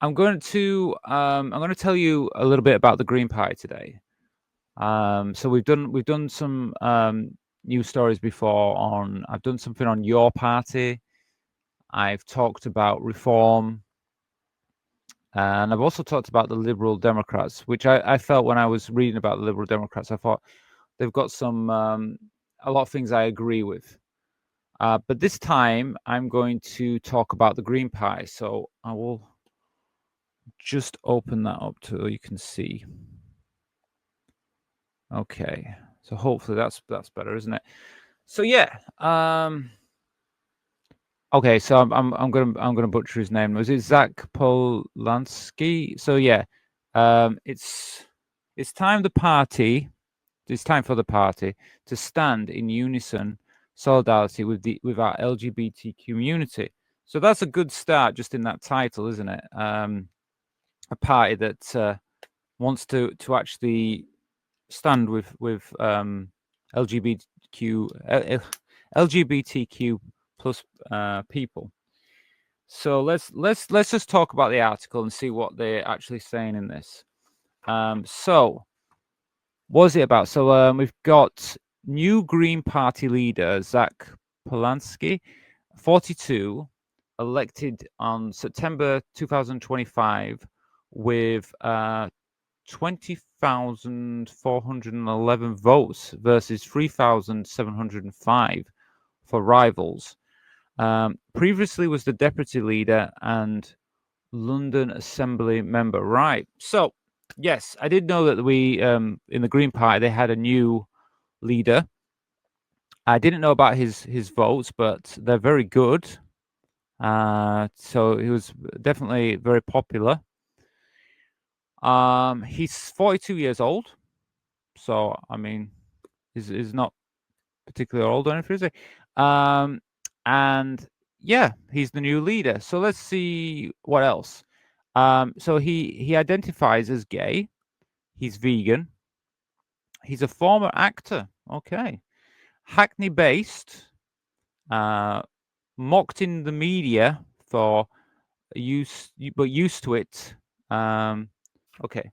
I'm going to tell you a little bit about the Green Party today. So we've done some news stories before on. I've done something on your party. I've talked about reform, and I've also talked about the Liberal Democrats, which I felt when I was reading about the Liberal Democrats, I thought they've got some a lot of things I agree with. But this time I'm going to talk about the Green Party. So I will just open that up so you can see. Okay, so hopefully that's better, isn't it? So yeah, okay, so I'm gonna butcher his name. Was it Zach Polanski? So yeah, it's time the party. It's time for the party to stand in unison, solidarity with our LGBTQ community. So that's a good start, just in that title, isn't it? A party that wants to actually stand with LGBTQ LGBTQ plus people. So let's just talk about the article and see what they're actually saying in this. So what is it about? So we've got new Green Party leader Zach Polanski, 42, elected on September 2025 with 20,411 votes versus 3,705 for rivals. Previously was the deputy leader and London Assembly member. Right. So, yes, I did know that we, in the Green Party, they had a new leader. I didn't know about his votes, but they're very good. So he was definitely very popular. He's 42 years old. So, I mean, he's not particularly old or anything, is he? And yeah, he's the new leader. So let's see what else. So he identifies as gay. He's vegan. He's a former actor. Okay, Hackney based. Mocked in the media for but used to it. Okay.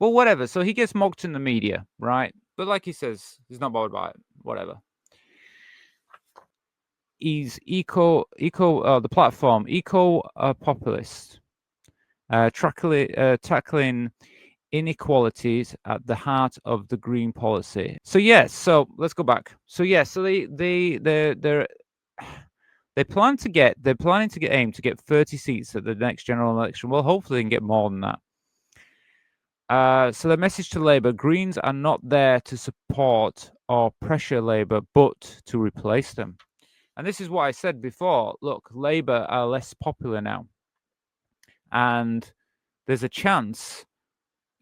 Well, whatever. So he gets mocked in the media, right? But like he says, he's not bothered by it. Whatever. He's the platform eco populist, tackling inequalities at the heart of the green policy. So yes, so let's go back. So yes, so they're planning to get aim to get 30 seats at the next general election. Well, hopefully they can get more than that. So the message to Labour: Greens are not there to support or pressure Labour, but to replace them. And this is what I said before. Look, Labour are less popular now, and there's a chance,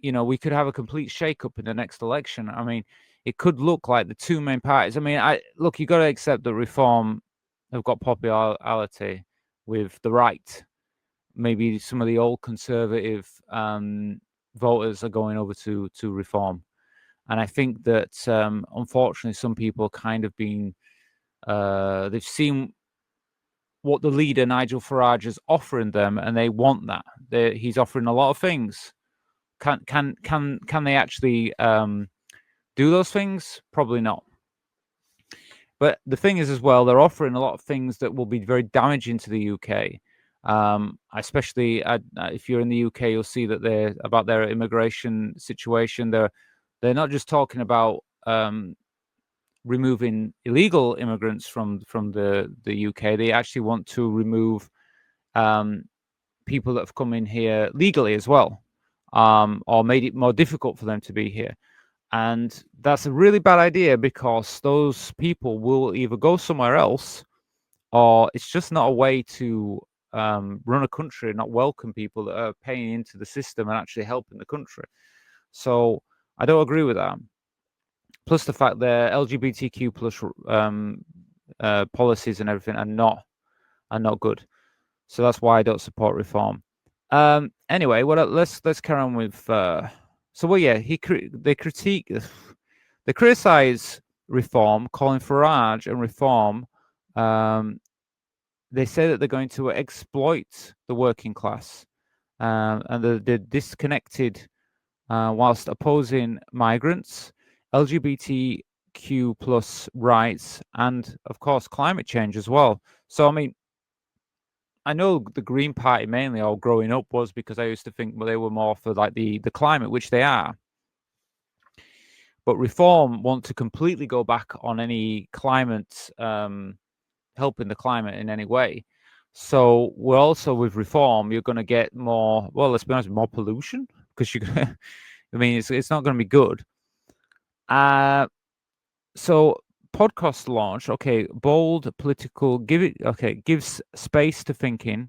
we could have a complete shake-up in the next election. I mean, it could look like the two main parties. I mean, you got to accept that Reform have got popularity with the right. Maybe some of the old conservative voters are going over to Reform, and I think that unfortunately some people kind of been they've seen what the leader Nigel Farage is offering them, and they want that. He's offering a lot of things. Can they actually do those things? Probably not. But the thing is, as well, they're offering a lot of things that will be very damaging to the UK. Especially if you're in the UK, you'll see that they're about their immigration situation. They're not just talking about removing illegal immigrants from the UK. They actually want to remove people that have come in here legally as well, or made it more difficult for them to be here. And that's a really bad idea because those people will either go somewhere else, or it's just not a way to run a country and not welcome people that are paying into the system and actually helping the country. So I don't agree with that. Plus the fact that LGBTQ plus policies and everything are not good. So that's why I don't support Reform. Anyway, let's carry on with. They criticize Reform, calling Farage and Reform. They say that they're going to exploit the working class and they're disconnected whilst opposing migrants, LGBTQ plus rights, and of course climate change as well. So I mean, I know the Green Party mainly, or growing up, was because I used to think, well, they were more for like the climate, which they are. But Reform want to completely go back on any climate, helping the climate in any way. So we're also with Reform, you're going to get more. Well, let's be honest, more pollution because you're going to. I mean, it's not going to be good. So podcast launch. Okay, bold political. Give it. Okay, gives space to thinking.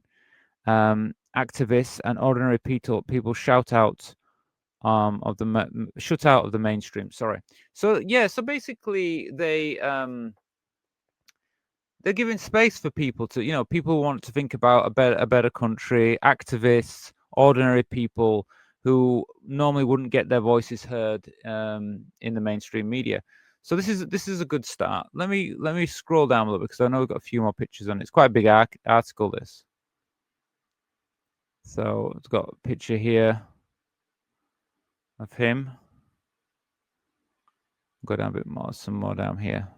Activists and ordinary people shout out of the shut out of the mainstream. Sorry. So yeah. So basically, they're giving space for people to, people want to think about a better country. Activists, ordinary people who normally wouldn't get their voices heard in the mainstream media. So this is a good start. Let me scroll down a little bit because I know we've got a few more pictures on it. It's quite a big article, this. So it's got a picture here of him. Go down a bit more, some more down here.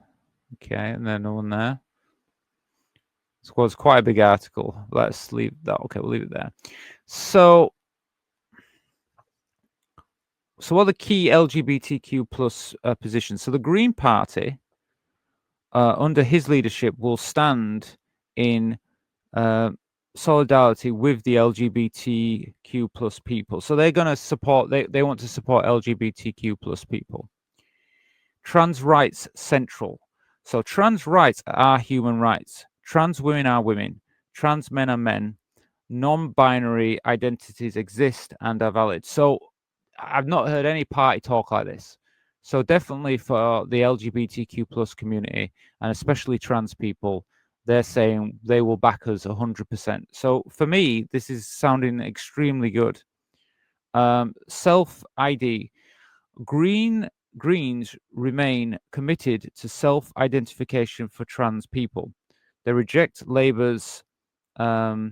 Okay, and then one there. It's quite a big article. Let's leave that. Okay, we'll leave it there. So what are the key LGBTQ plus positions? So the Green Party, under his leadership, will stand in solidarity with the LGBTQ plus people. So they're going to support. They want to support LGBTQ plus people. Trans rights central. So trans rights are human rights. Trans women are women. Trans men are men. Non-binary identities exist and are valid. So I've not heard any party talk like this. So definitely for the LGBTQ plus community, and especially trans people, they're saying they will back us 100%. So for me, this is sounding extremely good. Self ID. Greens remain committed to self-identification for trans people. They reject Labour's well,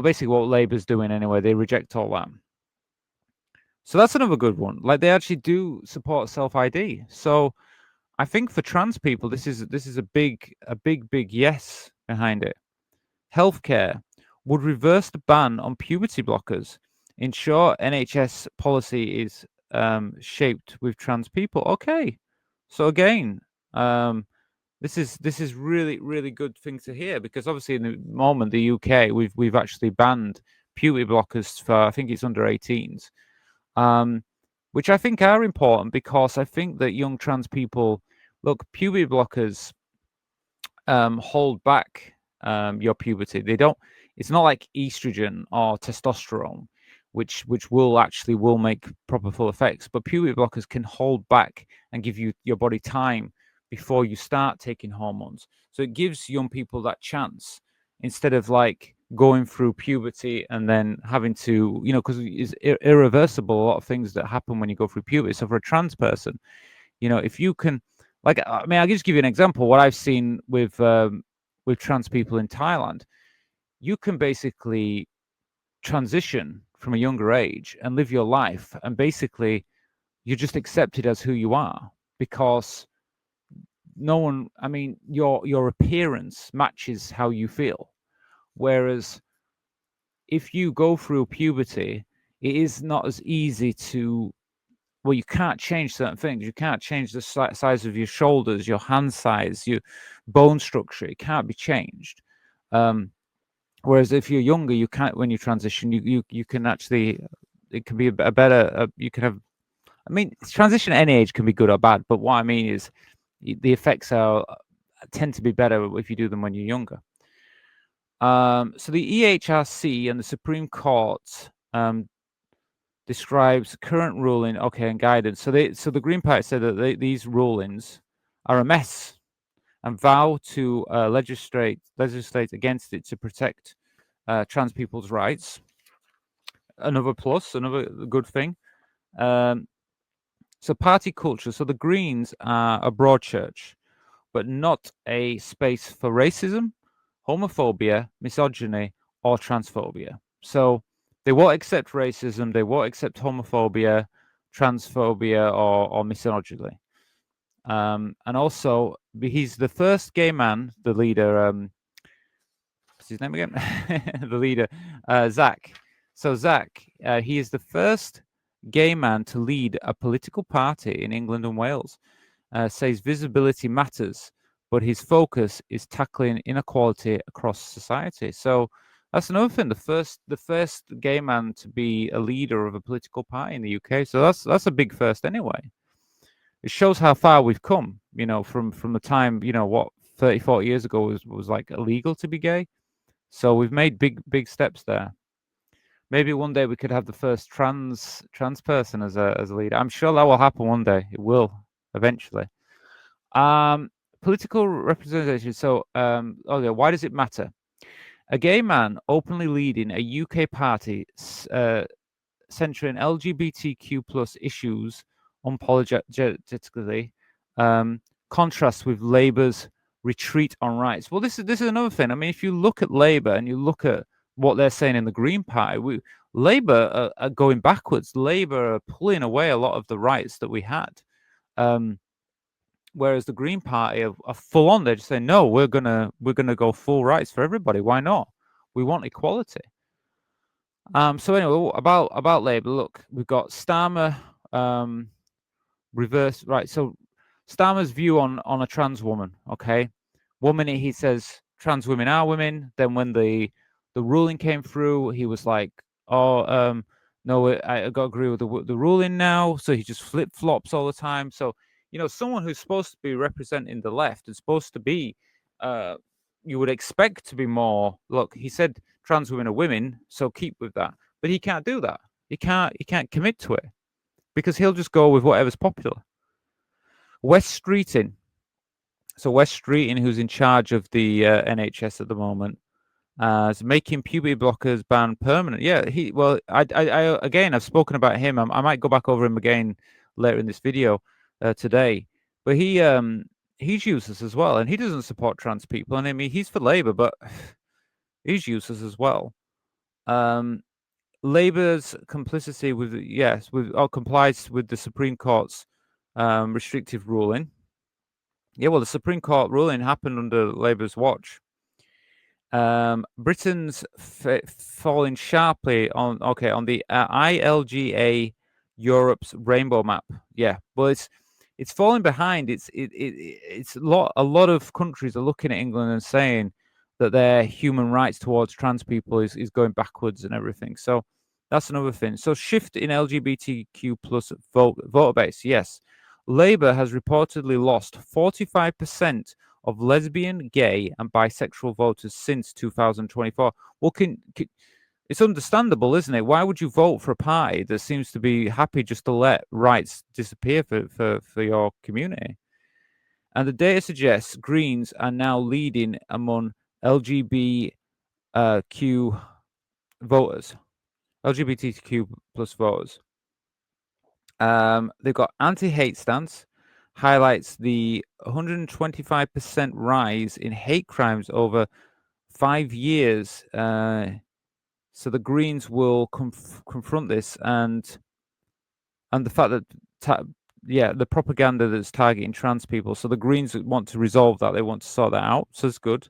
basically what Labour's doing anyway. They reject all that. So that's another good one. Like, they actually do support self-ID. So I think for trans people, this is a big yes behind it. Healthcare would reverse the ban on puberty blockers. Ensure NHS policy is shaped with trans people. Okay, so again, this is really good thing to hear, because obviously in the moment the UK we've actually banned puberty blockers for, I think it's under 18s, which I think are important, because I think that young trans people, look, puberty blockers hold back your puberty. They don't. It's not like estrogen or testosterone, which will make proper full effects. But puberty blockers can hold back and give your body time before you start taking hormones. So it gives young people that chance, instead of like going through puberty and then having to, because it's irreversible, a lot of things that happen when you go through puberty. So for a trans person, if you can, like, I mean, I'll just give you an example. What I've seen with trans people in Thailand, you can basically transition from a younger age and live your life, and basically you're just accepted as who you are, because no one, I mean, your appearance matches how you feel. Whereas if you go through puberty, it is not as easy to, well, you can't change certain things. You can't change the size of your shoulders, your hand size, your bone structure. It can't be changed. Whereas if you're younger, you can't. When you transition, you can actually. It can be a better. You can have. I mean, transition at any age can be good or bad. But what I mean is, the effects tend to be better if you do them when you're younger. So the EHRC and the Supreme Court describes current ruling, and guidance. So the Green Party said that these rulings are a mess, and vow to legislate against it to protect trans people's rights. Another plus, another good thing. So party culture. So the Greens are a broad church, but not a space for racism, homophobia, misogyny, or transphobia. So they won't accept racism, they won't accept homophobia, transphobia, or misogyny. And also, he's the first gay man, the leader. What's his name again? The leader, Zach. So Zach, he is the first gay man to lead a political party in England and Wales. Says visibility matters, but his focus is tackling inequality across society. So that's another thing. The first gay man to be a leader of a political party in the UK. So that's a big first anyway. It shows how far we've come. You know, from the time, what, 30, 40 years ago was like illegal to be gay. So we've made big steps there. Maybe one day we could have the first trans person as a leader. I'm sure that will happen one day. It will eventually. Political representation. So, why does it matter? A gay man openly leading a UK party centering LGBTQ plus issues unapologetically contrasts with Labour's retreat on rights. Well, this is another thing. I mean, if you look at Labour and you look at what they're saying in the Green Party, Labour are going backwards. Labour are pulling away a lot of the rights that we had. Whereas the Green Party are full on. They're just saying, no, we're gonna go full rights for everybody. Why not? We want equality. So anyway, about Labour. Look, we've got Starmer reverse, right? So Starmer's view on a trans woman. Okay, 1 minute he says trans women are women. Then when the ruling came through, he was like, oh, no, I got to agree with the ruling now. So he just flip flops all the time. So someone who's supposed to be representing the left is supposed to be, you would expect to be more. Look, he said trans women are women, so keep with that. But he can't do that. He can't commit to it because he'll just go with whatever's popular. Wes Streeting. So Wes Streeting, who's in charge of the NHS at the moment, is making puberty blockers ban permanent. Yeah, I again, I've spoken about him. I might go back over him again later in this video today. But he's useless as well, and he doesn't support trans people. And I mean, he's for Labour, but he's useless as well. Labour's complicity complies with the Supreme Court's restrictive ruling. Yeah, well, the Supreme Court ruling happened under Labour's watch. Britain's falling sharply on the ILGA Europe's rainbow map. Yeah, well, it's falling behind. It's a lot of countries are looking at England and saying that their human rights towards trans people is going backwards and everything. So that's another thing. So shift in LGBTQ plus voter base. Yes, Labour has reportedly lost 45% of lesbian, gay, and bisexual voters since 2024. Well, it's understandable, isn't it? Why would you vote for a party that seems to be happy just to let rights disappear for your community? And the data suggests Greens are now leading among LGBTQ voters, LGBTQ plus voters. They've got anti-hate stance, highlights the 125% rise in hate crimes over 5 years. So the Greens will confront this and the fact that the propaganda that's targeting trans people. So the Greens want to resolve that. They want to sort that out. So it's good.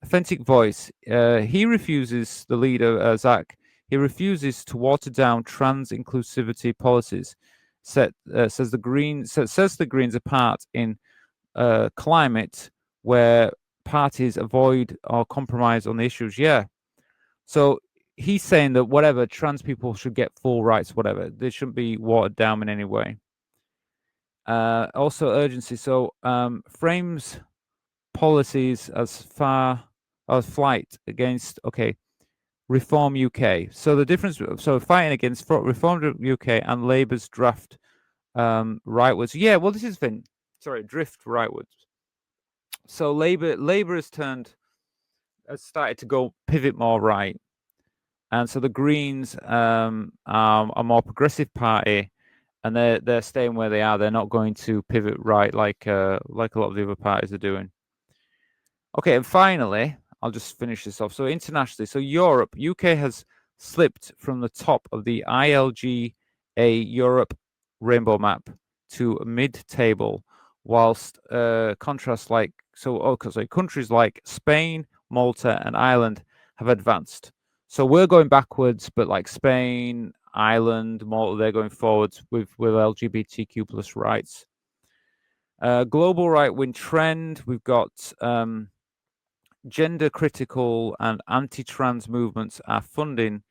Authentic voice. He refuses, the leader, Zach, he refuses to water down trans inclusivity policies. Says the Greens are part in climate where parties avoid or compromise on the issues. Yeah. So he's saying that whatever, trans people should get full rights, whatever. They shouldn't be watered down in any way. Also urgency. So frames policies as far as flight against Reform UK. So the difference, so fighting against Reform UK and Labour's draft rightwards. Yeah, well, this is thing. Sorry, drift rightwards. So Labour has started to go pivot more right, and so the Greens are a more progressive party, and they're staying where they are. They're not going to pivot right like a lot of the other parties are doing. Okay, and finally, I'll just finish this off. So internationally, so Europe, UK has slipped from the top of the ILGA Europe rainbow map to mid-table, whilst contrasts like countries like Spain, Malta, and Ireland have advanced. So we're going backwards, but like Spain, Ireland, Malta, they're going forwards with LGBTQ plus rights. Global right-wing trend, we've got gender critical and anti-trans movements are funded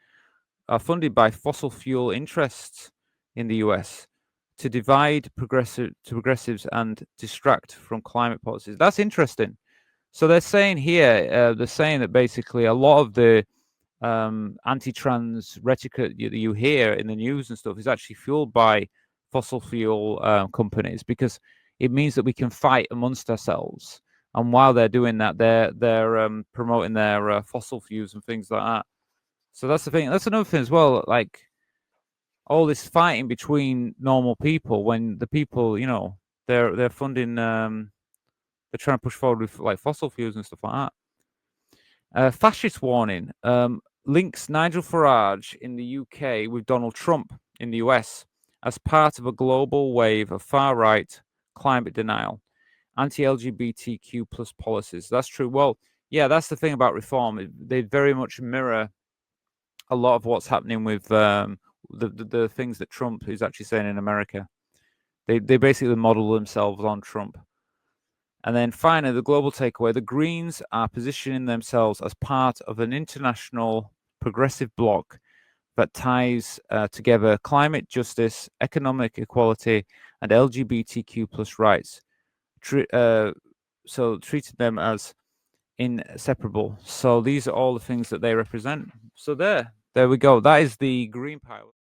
by fossil fuel interests in the US to divide progressives and distract from climate policies. That's interesting. So they're saying here, they're saying that basically a lot of the anti-trans rhetoric that you hear in the news and stuff is actually fueled by fossil fuel companies, because it means that we can fight amongst ourselves. And while they're doing that, they're promoting their fossil fuels and things like that. So that's the thing. That's another thing as well. Like all this fighting between normal people, when the people, they're funding, they're trying to push forward with like fossil fuels and stuff like that. Fascist warning links Nigel Farage in the UK with Donald Trump in the US as part of a global wave of far-right climate denial, anti-LGBTQ plus policies. That's true. Well, yeah, that's the thing about reform. They very much mirror a lot of what's happening with the things that Trump is actually saying in America. They basically model themselves on Trump. And then finally, the global takeaway: the Greens are positioning themselves as part of an international progressive bloc that ties together climate justice, economic equality, and LGBTQ plus rights. So treated them as inseparable. So these are all the things that they represent. So there we go. That is the Green Pile.